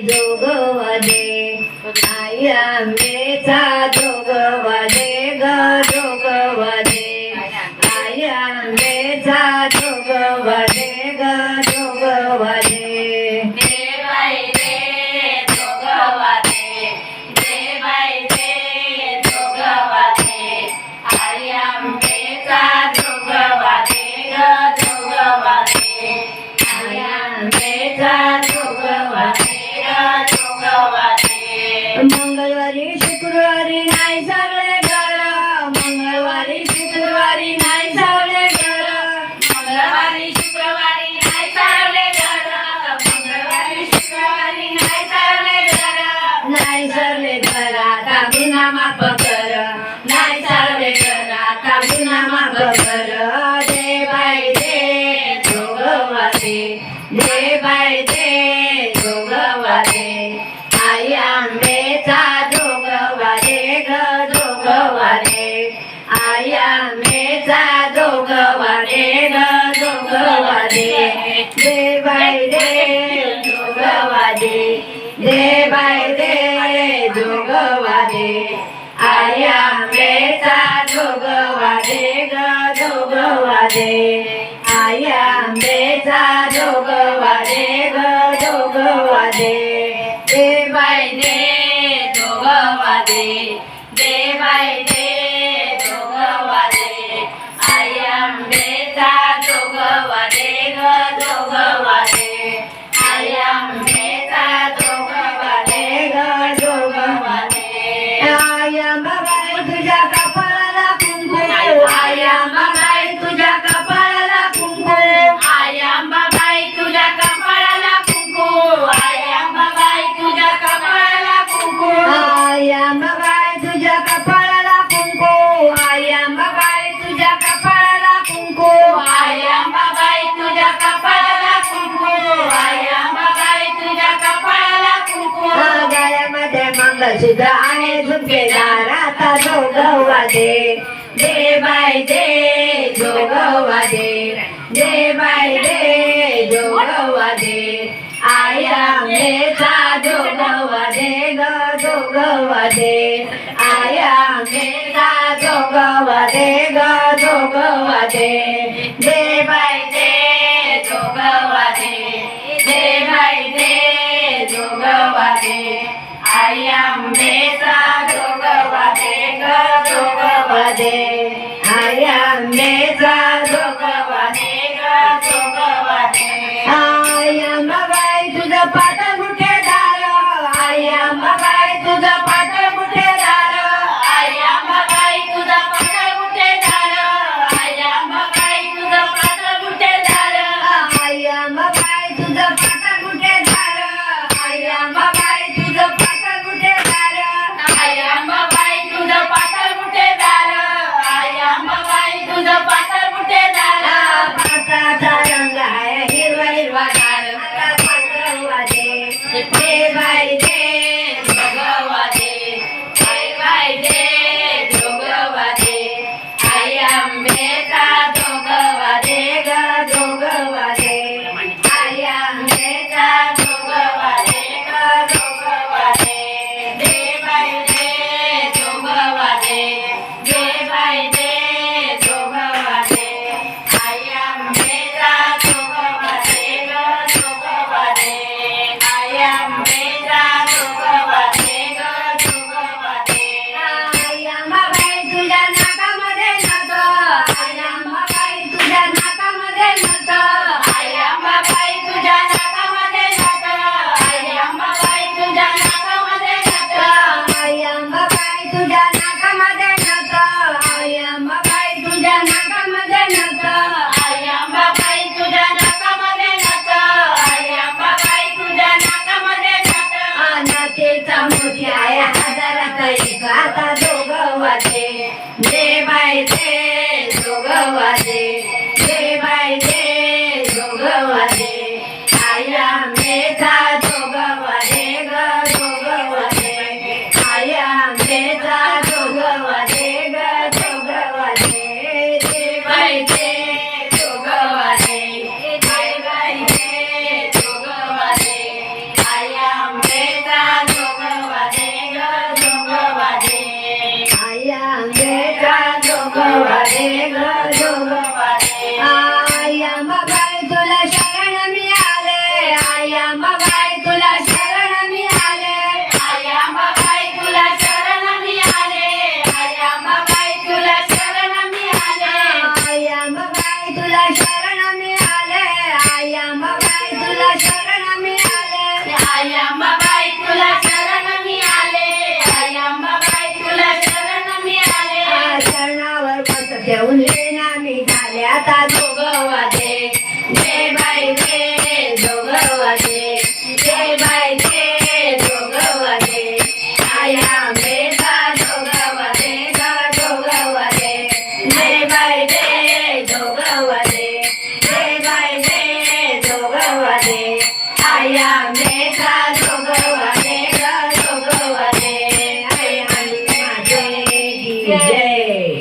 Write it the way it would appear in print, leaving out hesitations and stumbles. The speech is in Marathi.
जोगवदे आई आंबेचा जोगवदे ग जोगवदे आई आंबेचा जोगवदे ग जोगवदे दे बाई दे जोगवदे दे बाई दे जोगवदे आई आंबेचा जोगवदे ग जोगवदे आई आंबेचा जोगवदे ग जोगवदे मंगळवारी शुक्रवारी नाही सगळे घर मंगळवारी शुक्रवारी नाही सगळे घर मंगळवारी शुक्रवारी नाही सारले घर मंगळवारी शुक्रवारी नाही सारले घर नाही सर्वे घराता गुन्हा माफ कर नाही सर्वे घराता गुन्हा माफ कर दे बाई दे जोगवदे दे बाई दे जोगवदे आई आंबेचा जोगवदे ग जोगवदे आई आंबेचा जोगवदे ग जोगवदे दे बाई दे जोगवदे दे बाई दे जोगवदे आई आंबेचा जोगवदे ग जोगवदे आई आंबेचा जोगवदे ग जोगवदे दे बाई दे जोगवदे दे बाई दे जोगवदे आई आंबेचा जोगवदे ग जोगवदे आई आंबेचा जोगवदे ग जोगवदे आई अंबाबाई तुझ्या कपाळाला कुंकू आई अंबाबाई तुझ्या कपाळाला कुंकू आई अंबाबाई तुझ्या कपाळाला कुंकू आई अंबाबाई तुझ्या कपाळाला कुंकू आई अंबाबाई तुझ्या कपाळाला कुंकू आई अंबाबाई तुझ्या कपाळाला कुंकू आई अंबाबाई तुझ्या कपाळाला कुंकू आई अंबाबाई तुझ्या कपाळाला कुंकू गळ्यामध्ये मंगळसूत्र आणि झुमकेदार आता जोगवदे दे बाई दे जोगवदे दे बाई दे जोगवदे आई आंबेचा जोगवदे ग जोगवदे आई आंबेचा जोगवदे ग जोगवदे दे बाई दे जोगवदे दे बाई दे जोगवदे आई आंबेचा जोगवदे ग जोगवदे आई आंबेचा जोगवदे ग जोगवदे आई अंबाबाई तुझं पाठ कुठे झालं आई अंबाबाई तुझं पाठ कुठे झालं आई अंबाबाई तुझा पातळ कुठे झालं आई अंबाबाई तुझा पातळ कुठे झालं आई अंबाबाई तुझं पाठ कुठे झालं आई अंबाबाई तुझं पाठ कुठे झालं आई अंबाबाई तुझं पातळ कुठे झालं आई अंबाबाई तुझं पातळ कुठे जय.